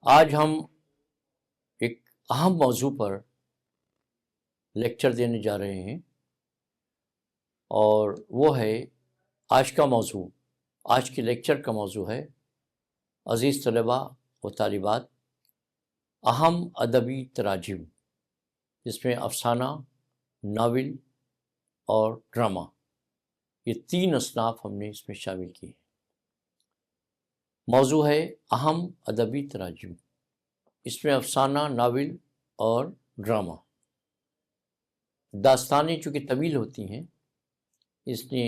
آج ہم ایک اہم موضوع پر لیکچر دینے جا رہے ہیں، اور وہ ہے آج کا موضوع۔ آج کے لیکچر کا موضوع ہے عزیز طلباء و طالبات، اہم ادبی تراجم، جس میں افسانہ، ناول اور ڈرامہ، یہ تین اصناف ہم نے اس میں شامل کیے ہیں۔ موضوع ہے اہم ادبی تراجم، اس میں افسانہ، ناول اور ڈرامہ۔ داستانیں چونکہ طویل ہوتی ہیں، اس نے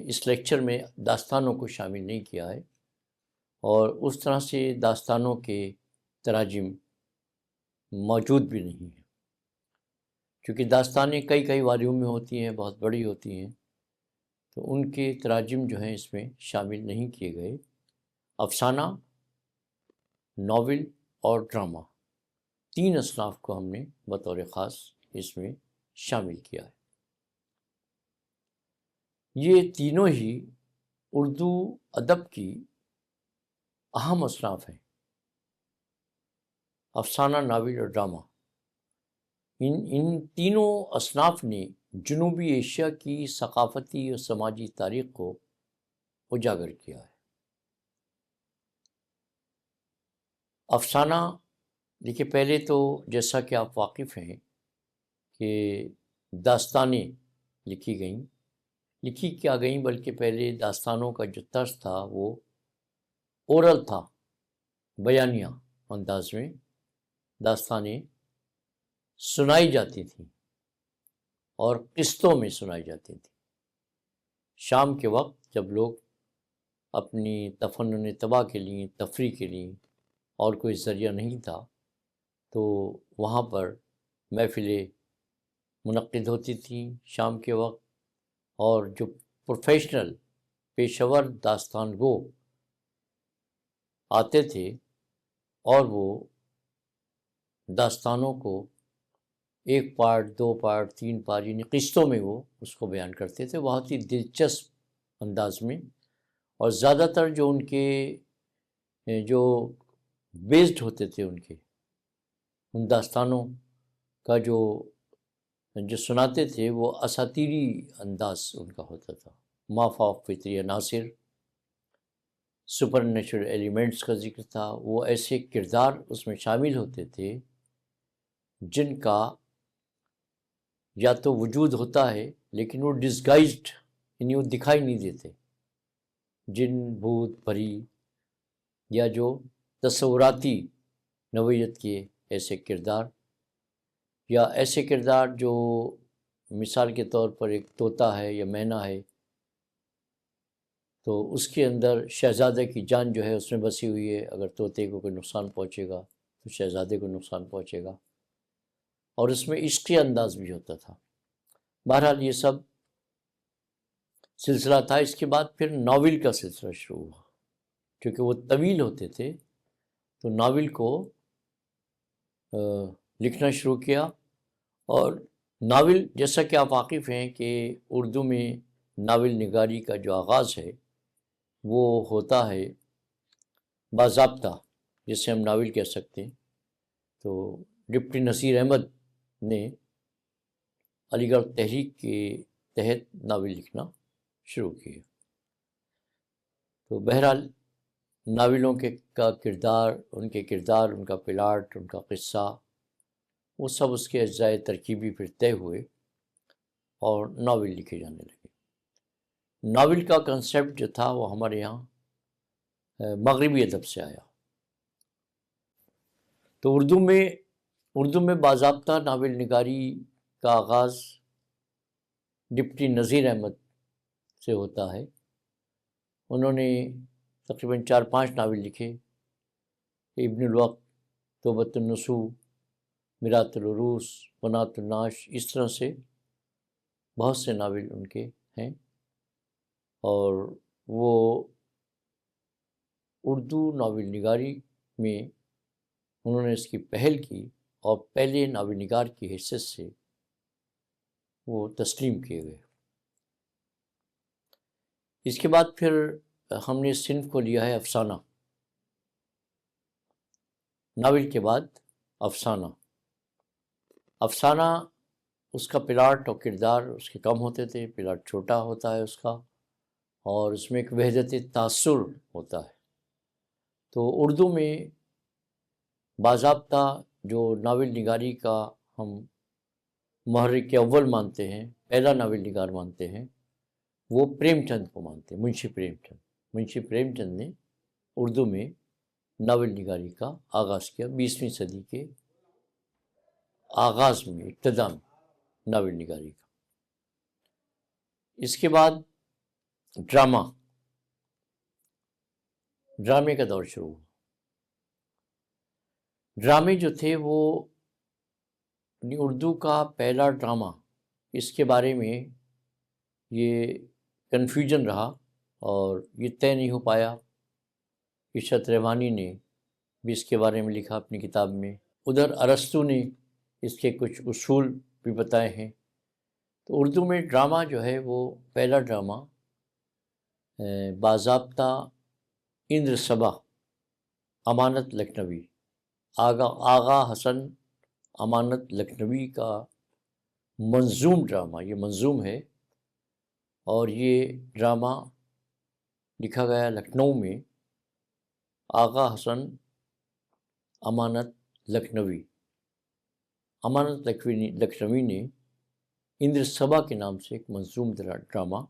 اس لیکچر میں داستانوں کو شامل نہیں کیا ہے، اور اس طرح سے داستانوں کے تراجم موجود بھی نہیں ہیں، کیونکہ داستانیں کئی والیوم میں ہوتی ہیں، بہت بڑی ہوتی ہیں، تو ان کے تراجم جو ہیں اس میں شامل نہیں کیے گئے۔ افسانہ، ناول اور ڈرامہ، تین اصناف کو ہم نے بطور خاص اس میں شامل کیا ہے۔ یہ تینوں ہی اردو ادب کی اہم اصناف ہیں، افسانہ، ناول اور ڈرامہ۔ ان تینوں اصناف نے جنوبی ایشیا کی ثقافتی اور سماجی تاریخ کو اجاگر کیا ہے۔ افسانہ، دیکھیے، پہلے تو جیسا کہ آپ واقف ہیں کہ داستانیں لکھی کیا گئیں، بلکہ پہلے داستانوں کا جو طرز تھا وہ اورل تھا، بیانیہ انداز میں داستانیں سنائی جاتی تھیں اور قسطوں میں سنائی جاتی تھیں۔ شام کے وقت جب لوگ اپنی تفنن طبع کے لیے، تفریح کے لیے اور کوئی ذریعہ نہیں تھا، تو وہاں پر محفلیں منعقد ہوتی تھیں شام کے وقت، اور جو پروفیشنل پیشہ ور داستان گو آتے تھے اور وہ داستانوں کو ایک پارٹ، دو پارٹ، تین پارٹ، یعنی قسطوں میں وہ اس کو بیان کرتے تھے، بہت ہی دلچسپ انداز میں۔ اور زیادہ تر جو ان کے جو بیسڈ ہوتے تھے ان داستانوں کا جو سناتے تھے، وہ اساطیری انداز ان کا ہوتا تھا، مافوق فطری عناصر، سپر نیچرل ایلیمنٹس کا ذکر تھا۔ وہ ایسے کردار اس میں شامل ہوتے تھے جن کا یا تو وجود ہوتا ہے لیکن وہ ڈسگائزڈ، یعنی وہ دکھائی نہیں دیتے، جن، بھوت، پری، یا جو تصوراتی نوعیت کے ایسے کردار، یا ایسے کردار جو مثال کے طور پر ایک طوطا ہے یا مینا ہے، تو اس کے اندر شہزادے کی جان جو ہے اس میں بسی ہوئی ہے، اگر طوطے کو کوئی نقصان پہنچے گا تو شہزادے کو نقصان پہنچے گا، اور اس میں عشقی انداز بھی ہوتا تھا۔ بہرحال یہ سب سلسلہ تھا۔ اس کے بعد پھر ناول کا سلسلہ شروع ہوا، کیونکہ وہ طویل ہوتے تھے تو ناول کو لکھنا شروع کیا۔ اور ناول، جیسا کہ آپ واقف ہیں کہ اردو میں ناول نگاری کا جو آغاز ہے وہ ہوتا ہے باضابطہ، جسے ہم ناول کہہ سکتے ہیں۔ تو ڈپٹی نصیر احمد نے علی گڑھ تحریک کے تحت ناول لکھنا شروع کیا۔ تو بہرحال ناولوں کا کردار، ان کا پلاٹ، ان کا قصہ، وہ سب اس کے اجزائے ترکیبی پھر طے ہوئے اور ناول لکھے جانے لگے۔ ناول کا کنسیپٹ جو تھا وہ ہمارے یہاں مغربی ادب سے آیا۔ تو اردو میں باضابطہ ناول نگاری کا آغاز ڈپٹی نذیر احمد سے ہوتا ہے۔ انہوں نے تقریباً 4-5 ناول لکھے، ابن الوقت، توبۃ النصوح، میرات العروس، بنات النعش، اس طرح سے بہت سے ناول ان کے ہیں، اور وہ اردو ناول نگاری میں انہوں نے اس کی پہل کی، اور پہلے ناول نگار کی حیثیت سے وہ تسلیم کیے گئے۔ اس کے بعد پھر ہم نے اس صنف کو لیا ہے افسانہ۔ ناول کے بعد افسانہ۔ افسانہ اس کا پلاٹ اور کردار اس کے کم ہوتے تھے، پلاٹ چھوٹا ہوتا ہے اس کا، اور اس میں ایک وحدت تاثر ہوتا ہے۔ تو اردو میں باضابطہ جو ناول نگاری کا ہم محرک اول مانتے ہیں، پہلا ناول نگار مانتے ہیں، وہ پریم چند کو مانتے ہیں، منشی پریم چند۔ منشی پریم چند نے اردو میں ناول نگاری کا آغاز کیا 20ویں صدی کے آغاز میں، ابتدا میں ناول نگاری کا۔ اس کے بعد ڈرامے کا دور شروع ہوا۔ ڈرامے جو تھے وہ اردو کا پہلا ڈرامہ، اس کے بارے میں یہ کنفیوژن رہا اور یہ طے نہیں ہو پایا۔ عشرت رحمانی نے بھی اس کے بارے میں لکھا اپنی کتاب میں، ادھر ارسطو نے اس کے کچھ اصول بھی بتائے ہیں۔ تو اردو میں ڈرامہ جو ہے وہ پہلا ڈرامہ باضابطہ اندر صبا امانت لکھنوی، آغا حسن امانت لکھنوی کا منظوم ڈرامہ، یہ منظوم ہے، اور یہ ڈرامہ لکھا گیا لکھنؤ میں آغا حسن امانت لکھنوی۔ امانت لکھنوی نے اندر صبا کے نام سے ایک منظوم ڈرامہ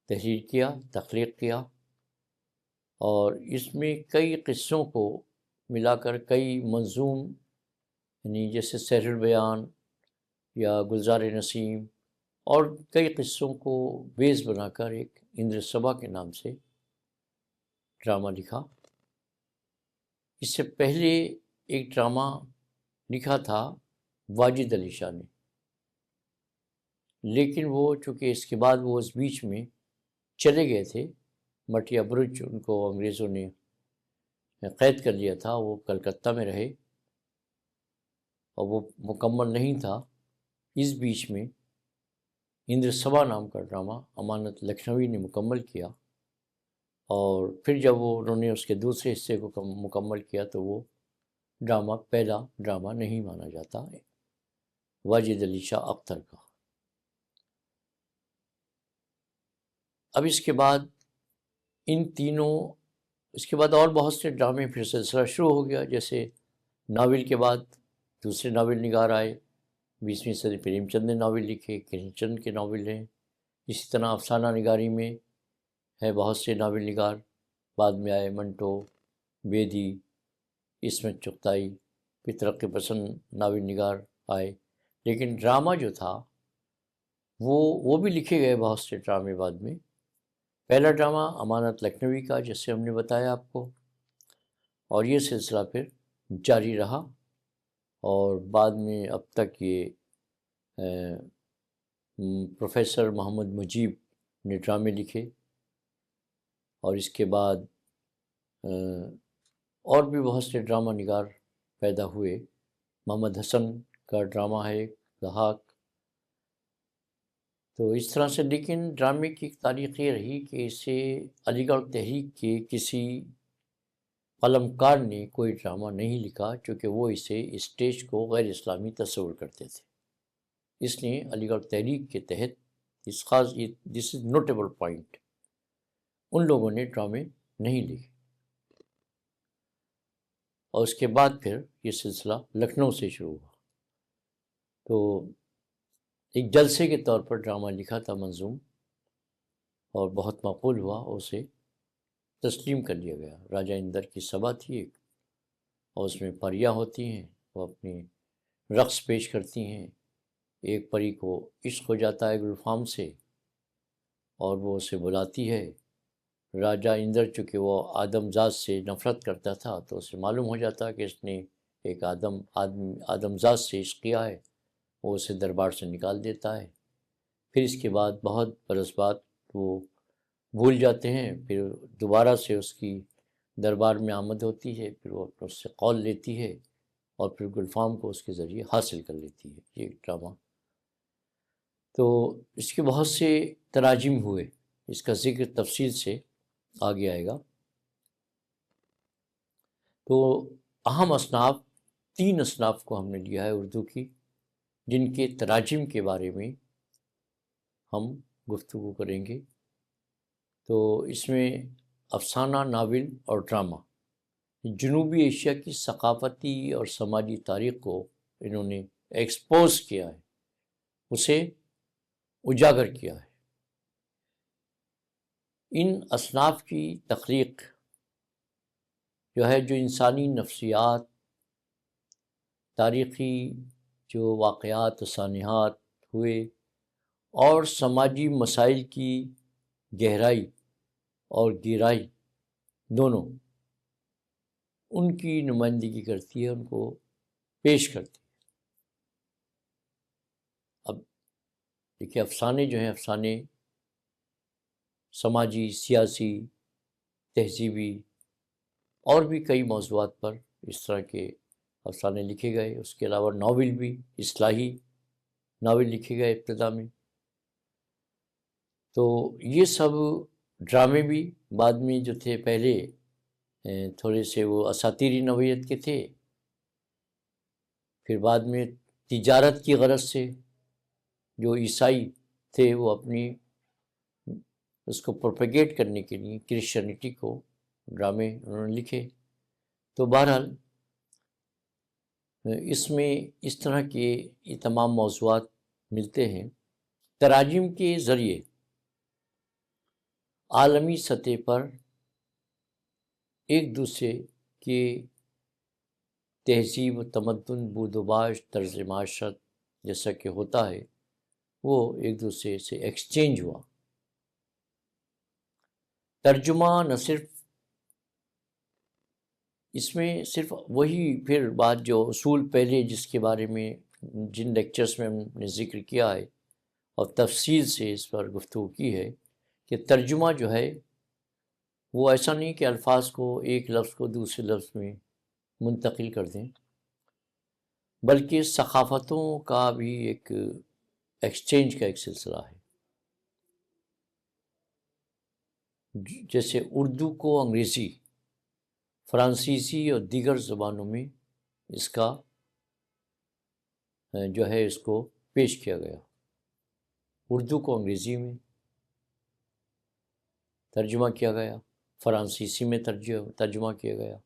تحریر کیا، تخلیق کیا، اور اس میں کئی قصوں کو ملا کر کئی منظوم، یعنی جیسے سحر البیان یا گلزار نسیم، اور کئی قصوں کو بیس بنا کر ایک اندر صبا کے نام سے ڈرامہ لکھا۔ اس سے پہلے ایک ڈرامہ لکھا تھا واجد علی شاہ نے، لیکن وہ چونکہ اس کے بعد وہ اس بیچ میں چلے گئے تھے، مٹیا برج ان کو انگریزوں نے قید کر لیا تھا، وہ کلکتہ میں رہے اور وہ مکمل نہیں تھا۔ اس بیچ میں اندر صبا نام کا ڈرامہ امانت لکھنوی نے مکمل کیا، اور پھر جب انہوں نے اس کے دوسرے حصے کو مکمل کیا تو وہ ڈرامہ پہلا ڈرامہ نہیں مانا جاتا ہے واجد علی شاہ اختر کا۔ اب اس کے بعد اس کے بعد اور بہت سے ڈرامے پھر سلسلہ شروع ہو گیا، جیسے ناول کے بعد دوسرے ناول نگار آئے، 20ویں صدی پریم چند نے ناول لکھے، کرم چند کے ناول ہیں۔ اسی طرح افسانہ نگاری میں ہے بہت سے ناول نگار، بعد میں آئے منٹو، بیدی، عصمت چغتائی، پھر ترقی پسند ناول نگار آئے۔ لیکن ڈرامہ جو تھا وہ بھی لکھے گئے بہت سے ڈرامے بعد میں۔ پہلا ڈرامہ امانت لکھنوی کا، جیسے ہم نے بتایا آپ کو، اور یہ سلسلہ پھر جاری رہا، اور بعد میں اب تک یہ پروفیسر محمد مجیب نے ڈرامے لکھے، اور اس کے بعد اور بھی بہت سے ڈرامہ نگار پیدا ہوئے۔ محمد حسن کا ڈرامہ ہے ضحاک۔ تو اس طرح سے، لیکن ڈرامے کی ایک تاریخ یہ رہی کہ اسے علی گڑھ تحریک کے کسی قلمکار نے کوئی ڈرامہ نہیں لکھا، چونکہ وہ اسے اسٹیج کو غیر اسلامی تصور کرتے تھے۔ اس لیے علی گڑھ تحریک کے تحت دس از نوٹیبل پوائنٹ، ان لوگوں نے ڈرامے نہیں لکھے۔ اور اس کے بعد پھر یہ سلسلہ لکھنؤ سے شروع ہوا۔ تو ایک جلسے کے طور پر ڈرامہ لکھا تھا منظوم، اور بہت مقبول ہوا، اسے تسلیم کر لیا گیا۔ راجہ اندر کی سبھا تھی ایک، اور اس میں پریاں ہوتی ہیں، وہ اپنی رقص پیش کرتی ہیں۔ ایک پری کو عشق ہو جاتا ہے گلفام سے، اور وہ اسے بلاتی ہے۔ راجہ اندر چونکہ وہ آدم ذات سے نفرت کرتا تھا، تو اسے معلوم ہو جاتا کہ اس نے ایک آدم ذات سے عشق کیا ہے، وہ اسے دربار سے نکال دیتا ہے۔ پھر اس کے بعد بہت برس بعد وہ بھول جاتے ہیں، پھر دوبارہ سے اس کی دربار میں آمد ہوتی ہے، پھر وہ اس سے قول لیتی ہے، اور پھر گلفام کو اس کے ذریعے حاصل کر لیتی ہے یہ ڈرامہ۔ تو اس کے بہت سے تراجم ہوئے، اس کا ذکر تفصیل سے آگے آئے گا۔ تو اہم اصناف 3 اصناف کو ہم نے لیا ہے اردو کی، جن کے تراجم کے بارے میں ہم گفتگو کریں گے۔ تو اس میں افسانہ، ناول اور ڈرامہ، جنوبی ایشیا کی ثقافتی اور سماجی تاریخ کو انہوں نے ایکسپوز کیا ہے، اسے اجاگر کیا ہے۔ ان اصناف کی تخلیق جو ہے، جو انسانی نفسیات، تاریخی جو واقعات و سانحات ہوئے اور سماجی مسائل کی گہرائی اور گہرائی دونوں، ان کی نمائندگی کرتی ہے، ان کو پیش کرتی ہے۔ اب دیکھیے، افسانے جو ہیں، افسانے سماجی، سیاسی، تہذیبی اور بھی کئی موضوعات پر اس طرح کے افسانے لکھے گئے۔ اس کے علاوہ ناول بھی، اصلاحی ناول لکھے گئے ابتدا میں۔ تو یہ سب ڈرامے بھی بعد میں جو تھے، پہلے تھوڑے سے وہ اساطیری نوعیت کے تھے، پھر بعد میں تجارت کی غرض سے جو عیسائی تھے وہ اپنی اس کو پروپیگیٹ کرنے کے لیے کرسچینٹی کو ڈرامے انہوں نے لکھے۔ تو بہرحال اس میں اس طرح کے یہ تمام موضوعات ملتے ہیں۔ تراجم کے ذریعے عالمی سطح پر ایک دوسرے کے تہذیب و تمدن، بود و باش، طرز معاشرت جیسا کہ ہوتا ہے، وہ ایک دوسرے سے ایکسچینج ہوا۔ ترجمہ نہ صرف اس میں صرف وہی پھر بات جو اصول پہلے جس کے بارے میں جن لیکچرز میں ہم نے ذکر کیا ہے اور تفصیل سے اس پر گفتگو کی ہے، کہ ترجمہ جو ہے وہ ایسا نہیں کہ الفاظ کو، ایک لفظ کو دوسرے لفظ میں منتقل کر دیں، بلکہ ثقافتوں کا بھی ایک ایکسچینج کا ایک سلسلہ ہے۔ جیسے اردو کو انگریزی، فرانسیسی اور دیگر زبانوں میں اس کا جو ہے اس کو پیش کیا گیا۔ اردو کو انگریزی میں ترجمہ کیا گیا، فرانسیسی میں ترجمہ کیا گیا،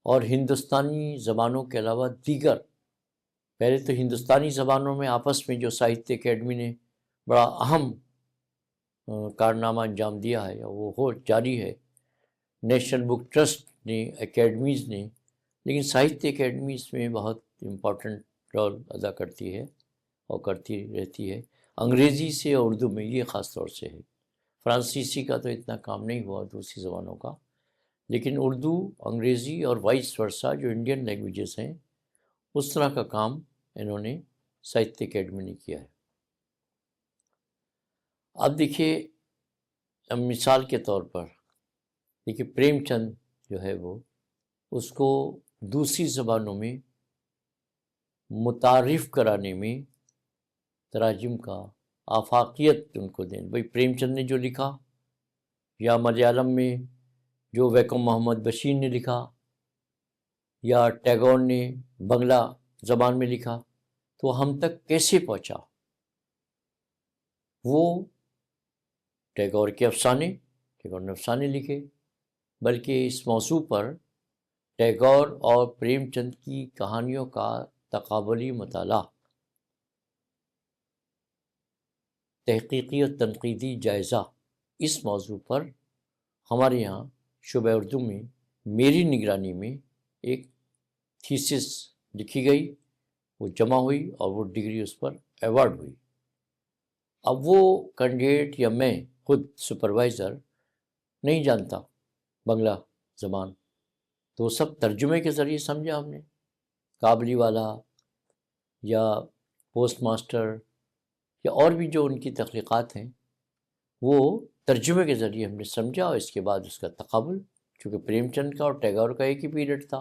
اور ہندوستانی زبانوں کے علاوہ دیگر، پہلے تو ہندوستانی زبانوں میں آپس میں جو ساہتیہ اکیڈمی نے بڑا اہم کارنامہ انجام دیا ہے، وہ جاری ہے، نیشنل بک ٹرسٹ نے، اکیڈمیز نے، لیکن ساہتیہ اکیڈمی اس میں بہت امپورٹنٹ رول ادا کرتی ہے اور کرتی رہتی ہے، انگریزی سے اور اردو میں یہ خاص طور سے ہے۔ فرانسیسی کا تو اتنا کام نہیں ہوا دوسری زبانوں کا، لیکن اردو، انگریزی اور وائس ورثہ جو انڈین لینگویجز ہیں، اس طرح کا کام انہوں نے ساہتیہ اکیڈمی نے کیا ہے۔ اب دیکھیے، مثال کے طور پر دیکھیے، پریم چند جو ہے وہ اس کو دوسری زبانوں میں متعارف کرانے میں تراجم کا آفاقیت ان کو دیں۔ بھئی پریم چند نے جو لکھا، یا ملیالم میں جو ویکم محمد بشیر نے لکھا، یا ٹیگور نے بنگلہ زبان میں لکھا، تو ہم تک کیسے پہنچا؟ وہ ٹیگور کے افسانے، ٹیگور نے افسانے لکھے، بلکہ اس موضوع پر ٹیگور اور پریم چند کی کہانیوں کا تقابلی مطالعہ، تحقیقی اور تنقیدی جائزہ، اس موضوع پر ہمارے یہاں شعبہ اردو میں میری نگرانی میں ایک تھیسس لکھی گئی، وہ جمع ہوئی اور وہ ڈگری اس پر ایوارڈ ہوئی۔ اب وہ کینڈیڈیٹ یا میں خود سپروائزر نہیں جانتا بنگلہ زبان، تو سب ترجمے کے ذریعے سمجھا ہم نے، کابلی والا یا پوسٹ ماسٹر یا اور بھی جو ان کی تخلیقات ہیں، وہ ترجمے کے ذریعے ہم نے سمجھا، اور اس کے بعد اس کا تقابل، چونکہ پریم چند کا اور ٹیگور کا ایک ہی پیریڈ تھا،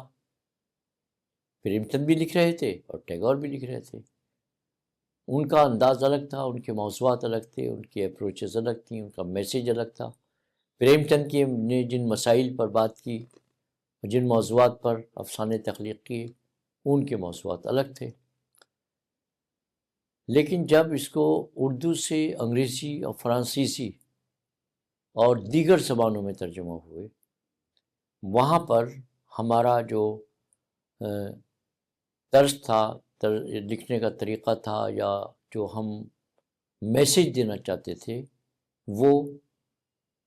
پریم چند بھی لکھ رہے تھے اور ٹیگور بھی لکھ رہے تھے، ان کا انداز الگ تھا، ان کے موضوعات الگ تھے، ان کی اپروچز الگ تھیں، ان کا میسیج الگ تھا۔ پریم چند کی نے جن مسائل پر بات کی جن موضوعات پر افسانے تخلیق کیے ان کے موضوعات الگ تھے، لیکن جب اس کو اردو سے انگریزی اور فرانسیسی اور دیگر زبانوں میں ترجمہ ہوئے، وہاں پر ہمارا جو طرز تھا، لکھنے کا طریقہ تھا، یا جو ہم میسیج دینا چاہتے تھے، وہ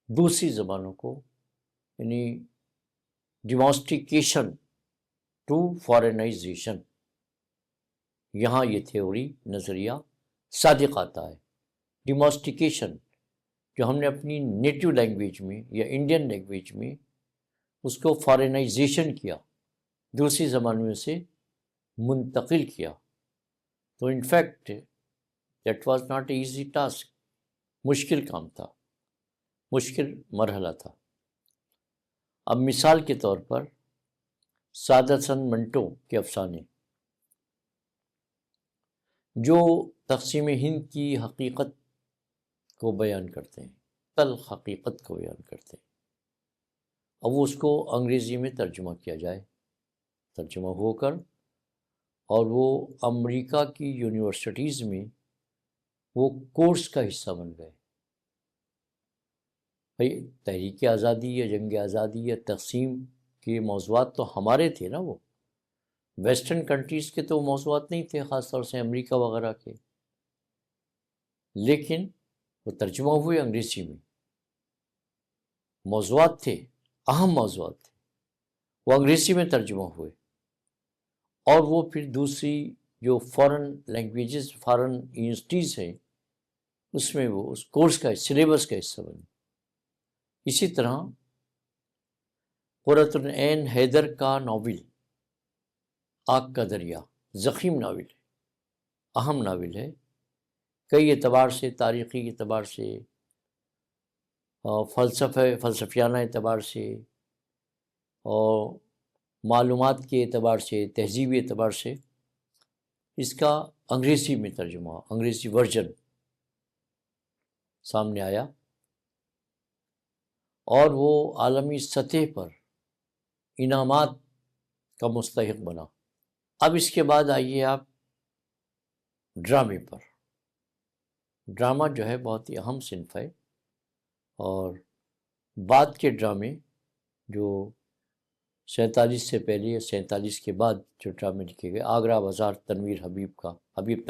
دوسری زبانوں کو، یعنی ڈیمونسٹریکیشن ٹو فارنائزیشن، یہاں یہ تھیوری نظریہ صادق آتا ہے۔ ڈیمونسٹریکیشن جو ہم نے اپنی نیٹو لینگویج میں یا انڈین لینگویج میں اس کو فارنائزیشن کیا، دوسری زبانوں سے منتقل کیا، تو in fact that was not a easy task, مشکل کام تھا، مشکل مرحلہ تھا۔ اب مثال کے طور پر سعادت حسن منٹو کے افسانے جو تقسیم ہند کی حقیقت کو بیان کرتے ہیں، تلخ حقیقت کو بیان کرتے ہیں، اب وہ اس کو انگریزی میں ترجمہ کیا جائے، ترجمہ ہو کر اور وہ امریکہ کی یونیورسٹیز میں وہ کورس کا حصہ بن گئے۔ بھائی تحریک آزادی یا جنگ آزادی یا تقسیم کے موضوعات تو ہمارے تھے نا، وہ ویسٹرن کنٹریز کے تو موضوعات نہیں تھے، خاص طور سے امریکہ وغیرہ کے، لیکن وہ ترجمہ ہوئے انگریزی میں، موضوعات تھے، اہم موضوعات تھے، وہ انگریزی میں ترجمہ ہوئے، اور وہ پھر دوسری جو فارن لینگویجز، فارن یونیورسٹیز ہیں، اس میں وہ اس کورس کا سلیبس کا حصہ بنے۔ اسی طرح قرۃ العین حیدر کا ناول آگ کا دریا ضخیم ناول ہے، اہم ناول ہے، کئی اعتبار سے، تاریخی اعتبار سے، فلسفیانہ اعتبار سے، اور معلومات کے اعتبار سے، تہذیبی اعتبار سے، اس کا انگریزی میں ترجمہ، انگریزی ورژن سامنے آیا، اور وہ عالمی سطح پر انعامات کا مستحق بنا۔ اب اس کے بعد آئیے آپ ڈرامے پر۔ ڈرامہ جو ہے بہت ہی اہم صنف ہے، اور بعد کے ڈرامے جو 47 سے پہلے یا 47 کے بعد جو ڈرامے لکھے گئے، آگرہ بازار تنویر حبیب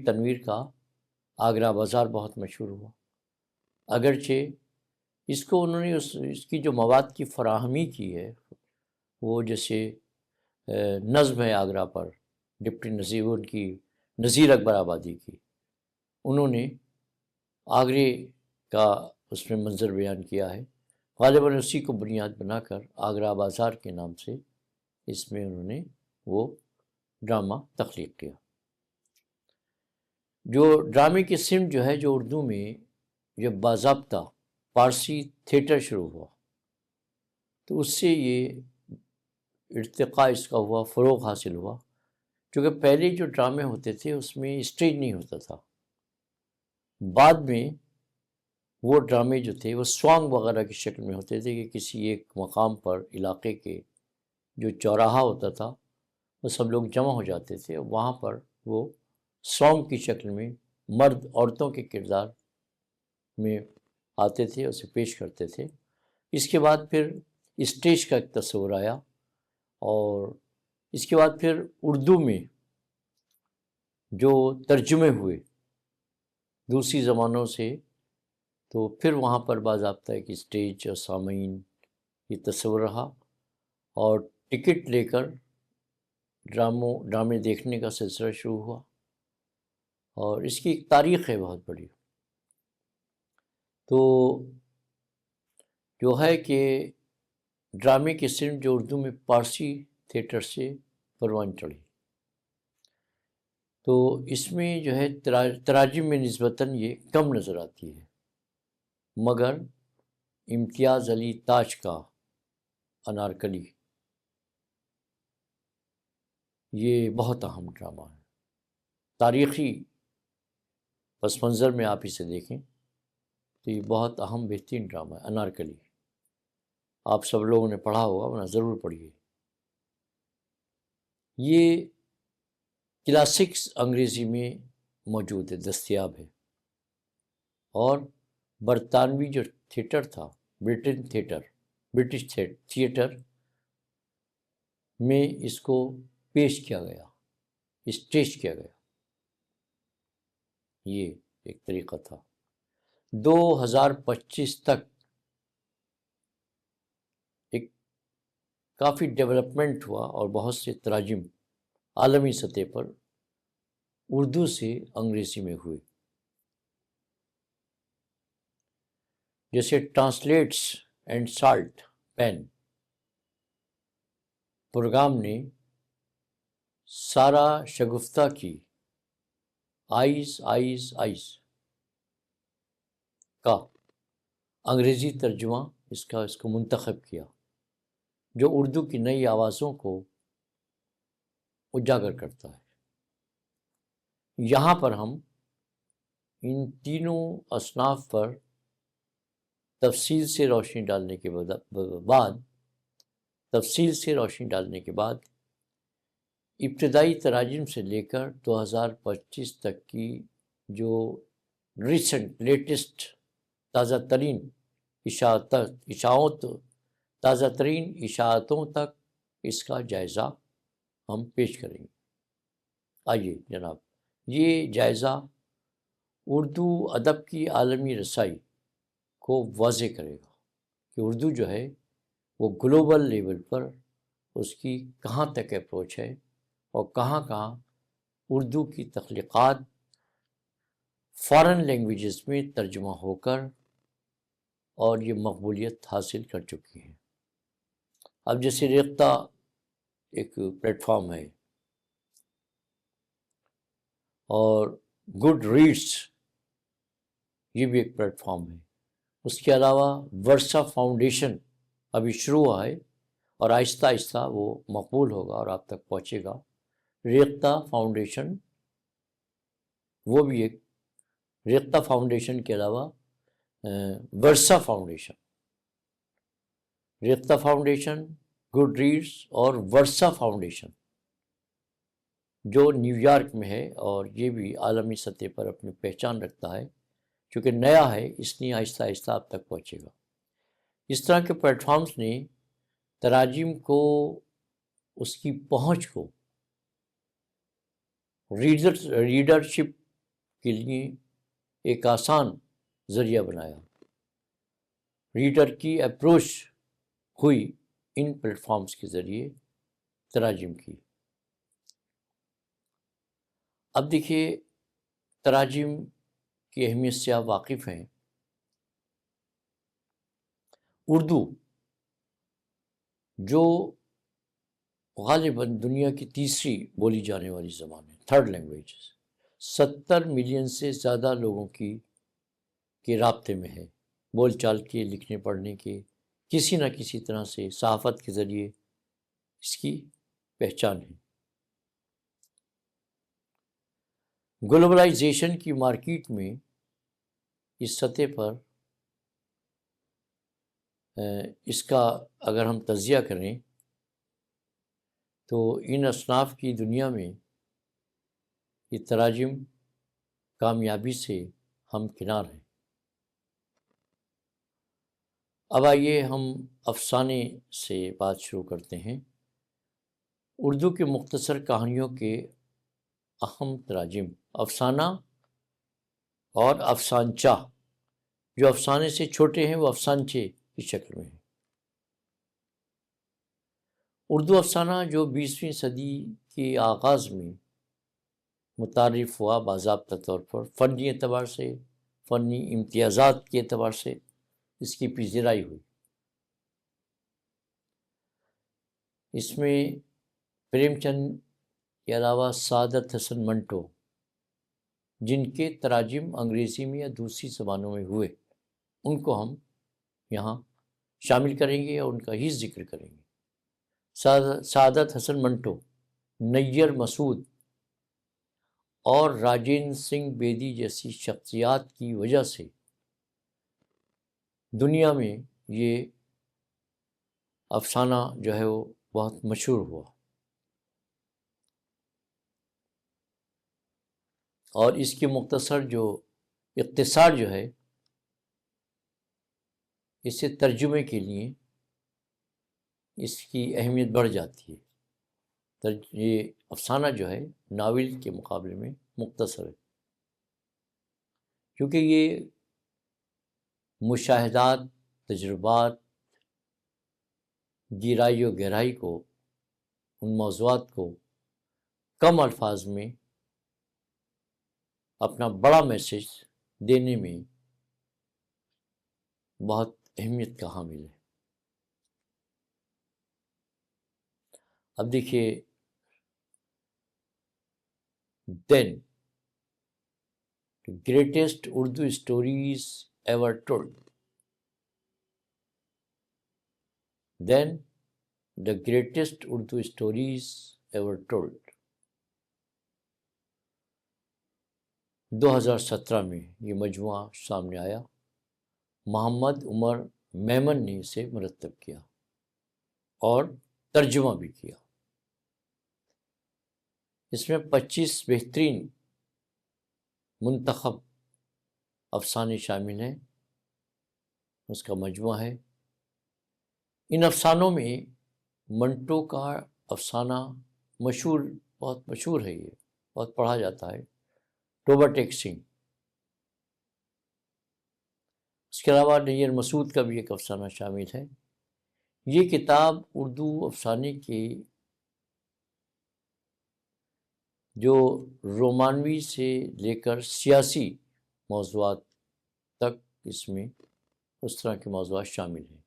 تنویر کا آگرہ بازار بہت مشہور ہوا، اگرچہ اس کو انہوں نے اس کی جو مواد کی فراہمی کی ہے، وہ جیسے نظم ہے آگرہ پر، ڈپٹی نظیر، ان کی نذیر اکبر آبادی کی، انہوں نے آگرے کا اس میں منظر بیان کیا ہے، غالباً اسی کو بنیاد بنا کر آگرہ بازار کے نام سے اس میں انہوں نے وہ ڈرامہ تخلیق کیا۔ جو ڈرامے کی سمت جو ہے، جو اردو میں جب باضابطہ پارسی تھیٹر شروع ہوا، تو اس سے یہ ارتقاء اس کا ہوا، فروغ حاصل ہوا، کیونکہ پہلے جو ڈرامے ہوتے تھے اس میں اسٹیج نہیں ہوتا تھا، بعد میں وہ ڈرامے جو تھے وہ سوانگ وغیرہ کی شکل میں ہوتے تھے، کہ کسی ایک مقام پر علاقے کے جو چوراہا ہوتا تھا، وہ سب لوگ جمع ہو جاتے تھے، وہاں پر وہ سانگ کی شکل میں مرد عورتوں کے کردار میں آتے تھے، اسے پیش کرتے تھے۔ اس کے بعد پھر اسٹیج کا ایک تصور آیا، اور اس کے بعد پھر اردو میں جو ترجمے ہوئے دوسری زبانوں سے، تو پھر وہاں پر باضابطہ ایک اسٹیج اور سامعین، یہ تصور رہا، اور ٹکٹ لے کر ڈرامے دیکھنے کا سلسلہ شروع ہوا، اور اس کی ایک تاریخ ہے بہت بڑی۔ تو جو ہے کہ ڈرامے کی صنف جو اردو میں پارسی تھیٹر سے پروان چڑھی، تو اس میں جو ہے تراجم میں نسبتاً یہ کم نظر آتی ہے، مگر امتیاز علی تاج کا انارکلی یہ بہت اہم ڈرامہ ہے، تاریخی پس منظر میں آپ اسے دیکھیں تو یہ بہت اہم بہترین ڈرامہ ہے انارکلی۔ آپ سب لوگوں نے پڑھا ہوگا، ورنہ ضرور پڑھیے۔ یہ کلاسکس انگریزی میں موجود ہے، دستیاب ہے، اور برطانوی جو تھیٹر تھا، برٹش تھیٹر میں اس کو پیش کیا گیا، اسٹیج کیا گیا۔ یہ ایک طریقہ تھا۔ 2025 تک ایک کافی ڈیولپمنٹ ہوا، اور بہت سے تراجم عالمی سطح پر اردو سے انگریزی میں ہوئے، جیسے translates and salt pan programme نے سارا شگفتہ کی آئیز آئیز آئیز کا انگریزی ترجمہ اس کو منتخب کیا، جو اردو کی نئی آوازوں کو اجاگر کرتا ہے۔ یہاں پر ہم ان تینوں اصناف پر تفصیل سے روشنی ڈالنے کے بعد ابتدائی تراجم سے لے کر 2025 تک کی جو لیٹسٹ تازہ ترین اشاعتوں تک اس کا جائزہ ہم پیش کریں گے۔ آئیے جناب، یہ جائزہ اردو ادب کی عالمی رسائی کو واضح کرے گا کہ اردو جو ہے وہ گلوبل لیول پر اس کی کہاں تک اپروچ ہے، اور کہاں کہاں اردو کی تخلیقات فارن لینگویجز میں ترجمہ ہو کر اور یہ مقبولیت حاصل کر چکی ہیں۔ اب جیسے ریختہ ایک پلیٹ فارم ہے، اور گڈ ریڈس یہ بھی ایک پلیٹ فارم ہے۔ اس کے علاوہ ورثہ فاؤنڈیشن ابھی شروع ہوا ہے، اور آہستہ آہستہ وہ مقبول ہوگا اور آپ تک پہنچے گا۔ ریختہ فاؤنڈیشن وہ بھی ایک، ریختہ فاؤنڈیشن کے علاوہ Virsa foundation, Rekhta foundation, Goodreads اور ورثہ فاؤنڈیشن جو نیو یارک میں ہے، اور یہ بھی عالمی سطح پر اپنی پہچان رکھتا ہے، چونکہ نیا ہے اس لیے آہستہ آہستہ آپ تک پہنچے گا۔ اس طرح کے پلیٹ فارمز نے تراجم کو، اس کی پہنچ کو ریڈرشپ کے لیے ایک آسان ذریعہ بنایا۔ ریڈر کی اپروچ ہوئی ان پلیٹ فارمز کے ذریعے تراجم کی۔ اب دیکھیے، تراجم کی اہمیت سے آپ واقف ہیں۔ اردو جو غالباً دنیا کی تیسری بولی جانے والی زبان ہے، تھرڈ لینگویج، 70 ملین سے زیادہ لوگوں کے رابطے میں ہے، بول چال کے، لکھنے پڑھنے کے، کسی نہ کسی طرح سے صحافت کے ذریعے اس کی پہچان ہے۔ گلوبلائزیشن کی مارکیٹ میں اس سطح پر اس کا اگر ہم تجزیہ کریں تو ان اصناف کی دنیا میں یہ تراجم کامیابی سے ہمکنار ہیں۔ اب آئیے ہم افسانے سے بات شروع کرتے ہیں۔ اردو کے مختصر کہانیوں کے اہم تراجم افسانہ اور افسانچہ، جو افسانے سے چھوٹے ہیں وہ افسانچے کی شکل میں ہیں۔ اردو افسانہ جو 20ویں صدی کے آغاز میں متعارف ہوا، باضابطہ طور پر فنی اعتبار سے، فنی امتیازات کے اعتبار سے اس کی پذیرائی ہوئی۔ اس میں پریم چند کے علاوہ سعادت حسن منٹو، جن کے تراجم انگریزی میں یا دوسری زبانوں میں ہوئے، ان کو ہم یہاں شامل کریں گے اور ان کا ہی ذکر کریں گے۔ سعادت حسن منٹو، نیر مسعود اور راجندر سنگھ بیدی جیسی شخصیات کی وجہ سے دنیا میں یہ افسانہ جو ہے وہ بہت مشہور ہوا، اور اس کی مختصر جو اختصار جو ہے، اس سے ترجمے کے لیے اس کی اہمیت بڑھ جاتی ہے۔ یہ افسانہ جو ہے ناول کے مقابلے میں مختصر ہے، کیونکہ یہ مشاہدات، تجربات، گہرائی و گہرائی کو، ان موضوعات کو کم الفاظ میں اپنا بڑا میسج دینے میں بہت اہمیت کا حامل ہے۔ اب دیکھیے، then greatest Urdu stories ever told, then the greatest Urdu stories ever told, 2017 میں یہ مجموعہ سامنے آیا۔ محمد عمر میمن نے اسے مرتب کیا اور ترجمہ بھی کیا۔ اس میں 25 بہترین منتخب افسانے شامل ہیں، اس کا مجموعہ ہے۔ ان افسانوں میں منٹو کا افسانہ مشہور، بہت مشہور ہے، یہ بہت پڑھا جاتا ہے، ٹوبہ ٹیک سنگھ۔ اس کے علاوہ نیر مسعود کا بھی ایک افسانہ شامل ہے۔ یہ کتاب اردو افسانے کی جو رومانوی سے لے کر سیاسی موضوعات تک، اس میں اس طرح کے موضوعات شامل ہیں۔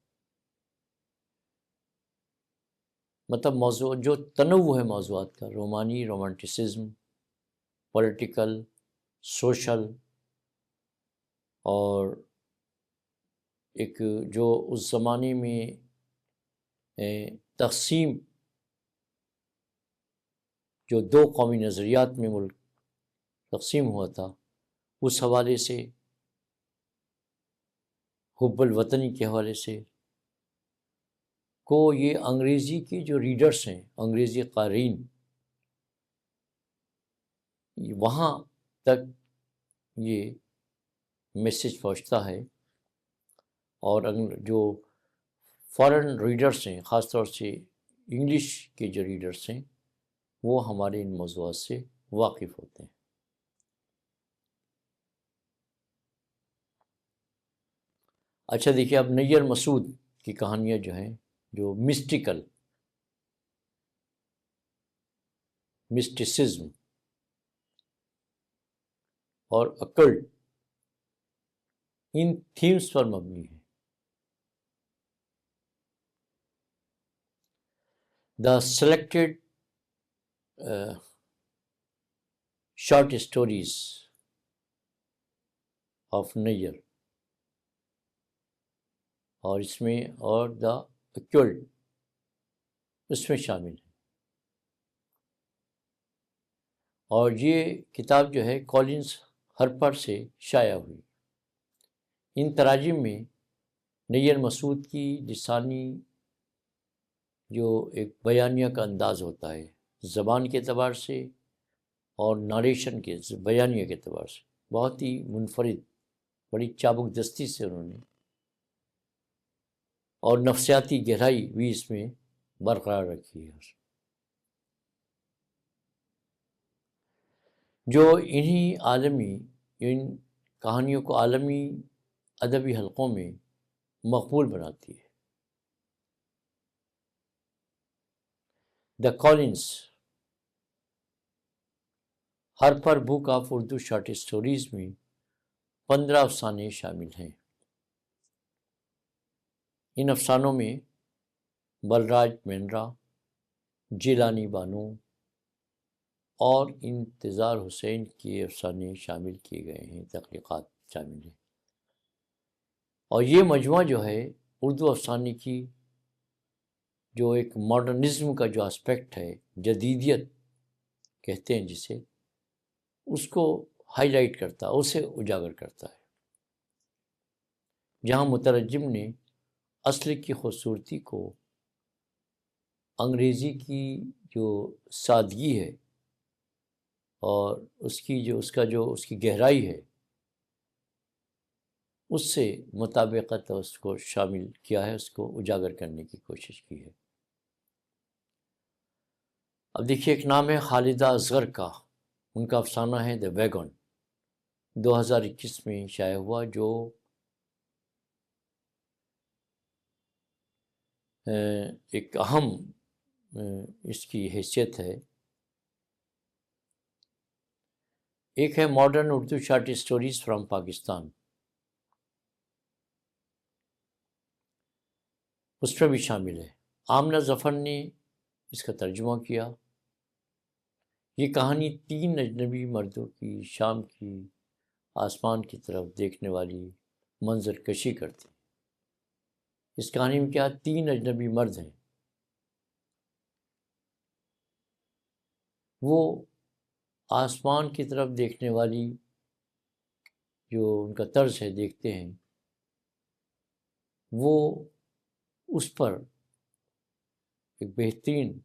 مطلب موضوع جو تنوع ہے موضوعات کا، رومانی، رومانٹسزم، پولیٹیکل، سوشل، اور ایک جو اس زمانے میں تقسیم، جو دو قومی نظریات میں ملک تقسیم ہوا تھا، اس حوالے سے، حب الوطنی کے حوالے سے کو یہ انگریزی کے جو ریڈرز ہیں، انگریزی قارئین، وہاں تک یہ میسج پہنچتا ہے، اور جو فارن ریڈرز ہیں، خاص طور سے انگلش کے جو ریڈرز ہیں، وہ ہمارے ان موضوعات سے واقف ہوتے ہیں۔ اچھا دیکھیے، اب نیر مسعود کی کہانیاں جو ہیں، جو مسٹیسزم اور اکلٹ، ان تھیمز پر مبنی ہے۔ The selected short stories of Nayyar, اور اس میں اور دا اکلٹ اس میں شامل ہے۔ اور یہ کتاب جو ہے کالنز ہرپر سے شائع ہوئی۔ ان تراجم میں نیر مسعود کی لسانی جو ایک بیانیہ کا انداز ہوتا ہے، زبان کے اعتبار سے اور ناریشن کے، بیانیہ کے اعتبار سے بہت ہی منفرد، بڑی چابک دستی سے انہوں نے، اور نفسیاتی گہرائی بھی اس میں برقرار رکھی ہے۔ جو ان کہانیوں کو عالمی ادبی حلقوں میں مقبول بناتی ہے۔ The Collins Harper book of Urdu short stories میں 15 افسانے شامل ہیں۔ ان افسانوں میں بلراج مینرا، جیلانی بانو اور انتظار حسین کے افسانے شامل کیے گئے ہیں، تخلیقات شامل ہیں۔ اور یہ مجموعہ جو ہے اردو افسانے کی جو ایک ماڈرنزم کا جو اسپیکٹ ہے، جدیدیت کہتے ہیں جسے، اس کو ہائی لائٹ کرتا ہے، اسے اجاگر کرتا ہے۔ جہاں مترجم نے اصل کی خوبصورتی کو انگریزی کی جو سادگی ہے اور اس کی گہرائی ہے، اس سے مطابقت اس کو شامل کیا ہے، اس کو اجاگر کرنے کی کوشش کی ہے۔ اب دیکھیے، ایک نام ہے خالدہ اصغر کا، ان کا افسانہ ہے دی ویگن، 2021 میں شائع ہوا، جو ایک اہم اس کی حیثیت ہے۔ ایک ہے modern Urdu short stories from Pakistan, اس میں بھی شامل ہے۔ آمنہ ظفر نے اس کا ترجمہ کیا۔ یہ کہانی 3 اجنبی مردوں کی شام کی آسمان کی طرف دیکھنے والی منظر کشی کرتی۔ اس کہانی میں کیا 3 اجنبی مرد ہیں، وہ آسمان کی طرف دیکھنے والی جو ان کا طرز ہے دیکھتے ہیں، وہ اس پر ایک بہترین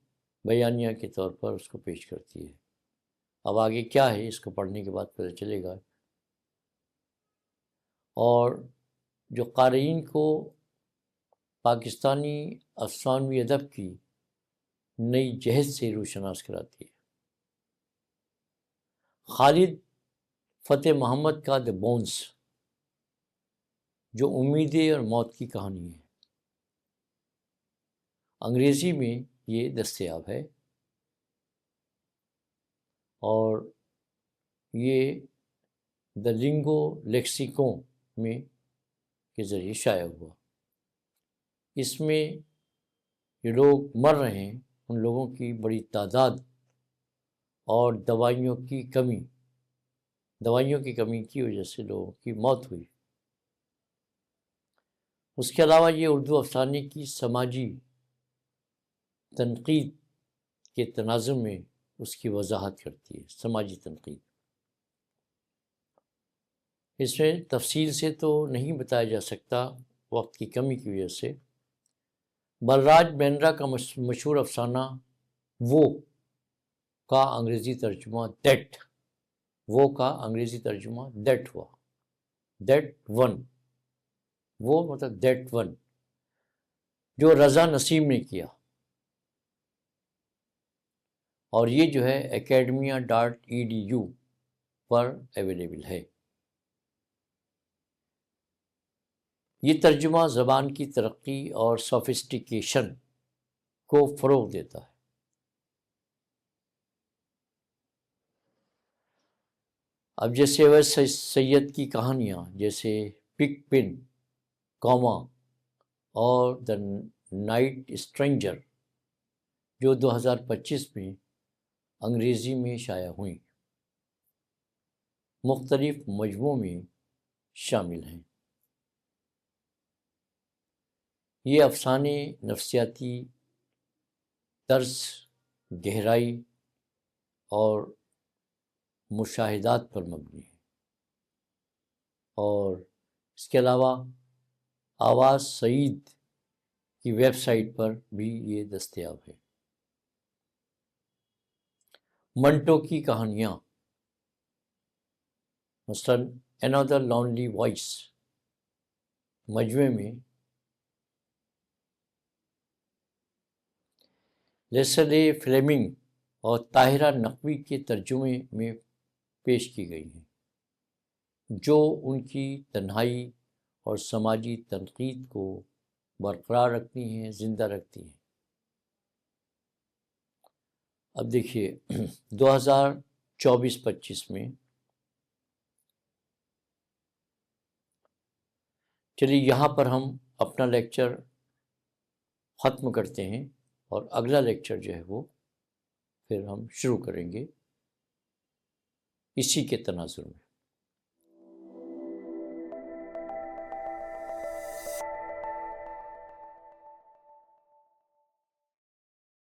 بیانیہ کے طور پر اس کو پیش کرتی ہے۔ اب آگے کیا ہے اس کو پڑھنے کے بعد پتہ چلے گا، اور جو قارئین کو پاکستانی افسانوی ادب کی نئی جہت سے روشناس کراتی ہے۔ خالد فتح محمد کا دی بونس، جو امیدیں اور موت کی کہانی ہے، انگریزی میں یہ دستیاب ہے اور یہ دی لنگو لیکسیکون میں کے ذریعے شائع ہوا۔ اس میں جو لوگ مر رہے ہیں ان لوگوں کی بڑی تعداد اور دوائیوں کی کمی کی وجہ سے لوگوں کی موت ہوئی۔ اس کے علاوہ یہ اردو افسانے کی سماجی تنقید کے تناظر میں اس کی وضاحت کرتی ہے۔ سماجی تنقید اس میں تفصیل سے تو نہیں بتایا جا سکتا وقت کی کمی کی وجہ سے۔ بلراج بیندرا کا مشہور افسانہ وہ کا انگریزی ترجمہ دیٹ ہوا، دیٹ ون، وہ مطلب دیٹ ون، جو رضا نسیم نے کیا، اور یہ جو ہے academia.edu پر اویلیبل ہے۔ یہ ترجمہ زبان کی ترقی اور سوفسٹیکیشن کو فروغ دیتا ہے۔ اب جیسے اویس سید کی کہانیاں جیسے پگ پن، کوما اور دی نائٹ اسٹرینجر، جو 2025 میں انگریزی میں شائع ہوئیں، مختلف مجموعوں میں شامل ہیں۔ یہ افسانے نفسیاتی طرز، گہرائی اور مشاہدات پر مبنی ہے، اور اس کے علاوہ آواز سعید کی ویب سائٹ پر بھی یہ دستیاب ہے۔ منٹو کی کہانیاں، مثلاً Another Lonely Voice مجموعے میں لیسلے فلیمنگ اور طاہرہ نقوی کے ترجمے میں پیش کی گئی ہیں، جو ان کی تنہائی اور سماجی تنقید کو برقرار رکھتی ہیں، زندہ رکھتی ہیں۔ اب دیکھیے 2024-25 میں، چلیے یہاں پر ہم اپنا لیکچر ختم کرتے ہیں، اور اگلا لیکچر جو ہے وہ پھر ہم شروع کریں گے اسی کے تناظر میں۔